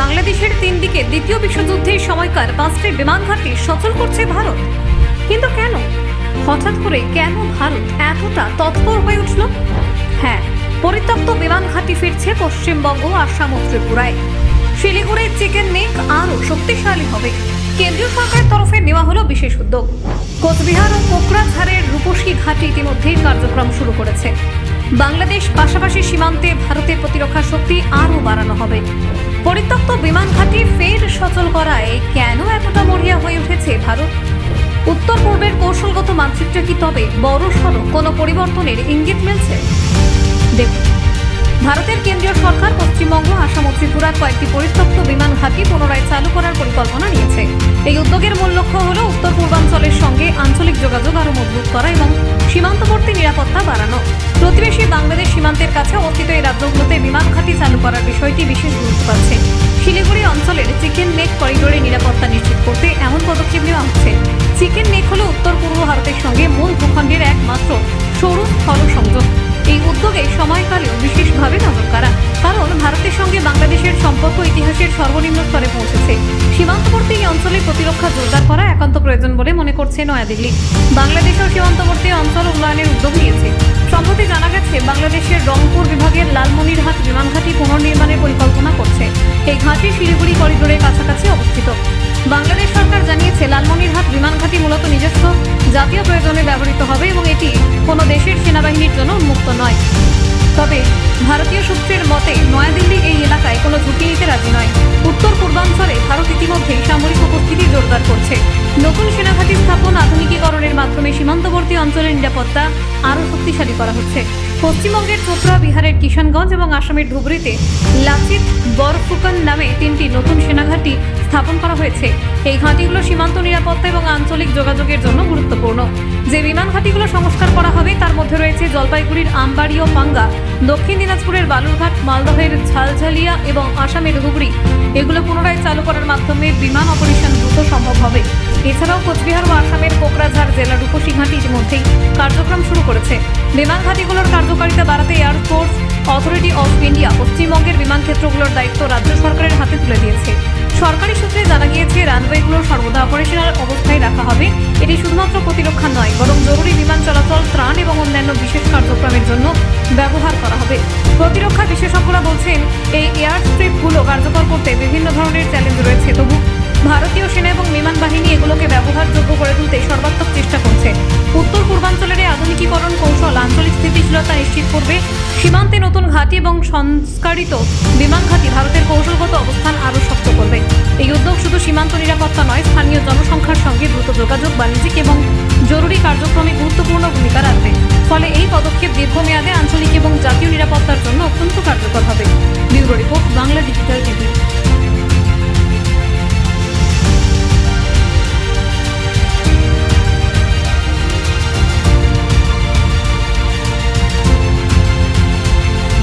বাংলাদেশের 3 দিকে দ্বিতীয় বিশ্বযুদ্ধের সময়কার 5টি বিমান ঘাঁটি সচল করছে ভারত। কিন্তু কেন, হঠাৎ করে কেন ভারত এতটা তৎপর হয়ে উঠল? হ্যাঁ, পরিত্যক্ত বিমান ঘাঁটি ফিরছে পশ্চিমবঙ্গ, আসাম ও ত্রিপুরায়। শিলিগুড়ির চিকেন নেক আরও শক্তিশালী হবে। কেন্দ্রীয় সরকারের তরফে নেওয়া হলো বিশেষ উদ্যোগ। কোচবিহার ও কোকরাঝাড়ের রূপসী ঘাঁটি ইতিমধ্যেই কার্যক্রম শুরু করেছে। বাংলাদেশ পাশাপাশি সীমান্তে ভারতের প্রতিরক্ষা শক্তি আরও বাড়ানো হবে। পরিত্যক্ত বিমান ঘাঁটি ফের সচল করায় কেন এতটা মরিয়া হয়ে উঠেছে ভারত? উত্তর পূর্বের কৌশলগত মানচিত্রে কি তবে বড়সড় কোনো পরিবর্তনের ইঙ্গিত মিলছে? দেখুন, ভারতের কেন্দ্রীয় সরকার পশ্চিমবঙ্গ, আসাম ও ত্রিপুরার কয়েকটি পরিত্যক্ত বিমান ঘাঁটি পুনরায় চালু করার পরিকল্পনা নিয়েছে। এই উদ্যোগের মূল লক্ষ্য হল উত্তর পূর্বাঞ্চলের সঙ্গে আঞ্চলিক যোগাযোগ আরও মজবুত করা এবং সীমান্তবর্তী নিরাপত্তা বাড়ানো। প্রতিবেশী বাংলাদেশ সীমান্তের কাছে অবস্থিত এই রাজ্যগুলোতে বিমান ঘাঁটি চালু করার বিষয়টি বিশেষ গুরুত্ব পাচ্ছে। শিলিগুড়ি অঞ্চলের চিকেন নেক করিডোরে নিরাপত্তা নিশ্চিত করতে এমন পদক্ষেপ নেওয়া হচ্ছে। চিকেন নেক হল উত্তর পূর্ব ভারতের সঙ্গে মূল ভূখণ্ডের একমাত্র সরু স্থল সংযোগ। এই উদ্যোগে সময়কালেও বিশেষভাবে নজর কাড়া, কারণ ভারতের সঙ্গে বাংলাদেশের সম্পর্ক ইতিহাসের সর্বনিম্ন স্তরে পৌঁছেছে। সীমান্তবর্তী এই অঞ্চলে প্রতিরক্ষা জোরদার করা একান্ত প্রয়োজন বলে মনে করছে নয়াদিল্লি। বাংলাদেশের সীমান্তবর্তী অঞ্চল উন্নয়নের উদ্যোগ নিয়েছে। সম্প্রতি জানা গেছে, বাংলাদেশের রংপুর বিভাগের লালমনিরহাট বিমান ঘাঁটি পুনর্নির্মাণের পরিকল্পনা করছে। এই ঘাঁটি শিলিগুড়ি করিডোরের কাছাকাছি অবস্থিত। বাংলাদেশ সরকার জানিয়েছে, লালমনিরহাট বিমান ঘাঁটি মূলত নিজস্ব জাতীয় প্রয়োজনে ব্যবহৃত হবে এবং এটি কোনো দেশের সেনাবাহিনীর জন্য উন্মুক্ত নয়। তবে ভারতীয় সূত্রের মতে নয়াদিল্লি এই এলাকায় কোনো ঝুঁকি নিতে রাজি নয়। উত্তর পূর্বাঞ্চলে ভারত ইতিমধ্যেই সামরিক উপস্থিতি জোরদার করছে। নতুন সেনাঘাঁটি স্থাপন, আধুনিকীকরণের মাধ্যমে সীমান্তবর্তী অঞ্চলের নিরাপত্তা আরও শক্তিশালী করা হচ্ছে। পশ্চিমবঙ্গের চোপড়া, বিহারের কিষানগঞ্জ এবং আসামের ধুবড়িতে লাচিত বরফুকন নামে 3টি নতুন সেনাঘাঁটি স্থাপন করা হয়েছে। এই ঘাঁটিগুলো সীমান্ত নিরাপত্তা এবং আঞ্চলিক যোগাযোগের জন্য গুরুত্বপূর্ণ। যে বিমান ঘাঁটিগুলো সংস্কার করা হবে তার মধ্যে রয়েছে জলপাইগুড়ির আমবাড়ি ও পাঙ্গা, দক্ষিণ দিনাজপুরের বালুরঘাট, মালদহের ঝালঝালিয়া এবং আসামের ধুবড়ি। এগুলো পুনরায় চালু করার মাধ্যমে বিমান অপারেশন দ্রুত সম্ভব হবে। এছাড়াও কোচবিহার ও আসামের কোকরাঝাড় জেলার রূপসী ঘাঁটি ইতিমধ্যেই কার্যক্রম শুরু করেছে। বিমান ঘাঁটিগুলোর কার্যকারিতা বাড়াতে এয়ারফোর্স অথরিটি অফ ইন্ডিয়া পশ্চিমবঙ্গের বিমান ক্ষেত্রগুলোর দায়িত্ব রাজ্য সরকারের হাতে তুলে দিয়েছে। সরকারি সূত্রে জানা গিয়েছে, রানওয়েগুলো সর্বদা অপারেশনাল অবস্থায় রাখা হবে। এটি শুধুমাত্র প্রতিরক্ষা নয়, বরং জরুরি বিমান চলাচল, ত্রাণ এবং অন্যান্য বিশেষ কার্যক্রমের জন্য ব্যবহার করা হবে। প্রতিরক্ষা বিশেষজ্ঞরা বলছেন, এই এয়ার স্ট্রিপগুলো কার্যকর করতে বিভিন্ন ধরনের চ্যালেঞ্জ রয়েছে, তবু ভারতীয় সেনা এবং বিমান বাহিনী এগুলোকে ব্যবহারযোগ্য করে তুলতে সর্বাত্মক চেষ্টা করছে। উত্তর পূর্বাঞ্চলের এই আধুনিকীকরণ কৌশল আঞ্চলিক স্থিতিশীলতা নিশ্চিত করবে। সীমান্তে নতুন ঘাঁটি এবং সংস্কারিত বিমান ঘাঁটি ভারতের কৌশলগত অবস্থান আরও শক্ত করবে। এই উদ্যোগ শুধু সীমান্ত নিরাপত্তা নয়, স্থানীয় জনসংখ্যার সঙ্গে দ্রুত যোগাযোগ, বাণিজ্যিক এবং জরুরি কার্যক্রমে গুরুত্বপূর্ণ ভূমিকা রাখবে। ফলে এই পদক্ষেপ দীর্ঘমেয়াদে আঞ্চলিক এবং জাতীয় নিরাপত্তার জন্য অত্যন্ত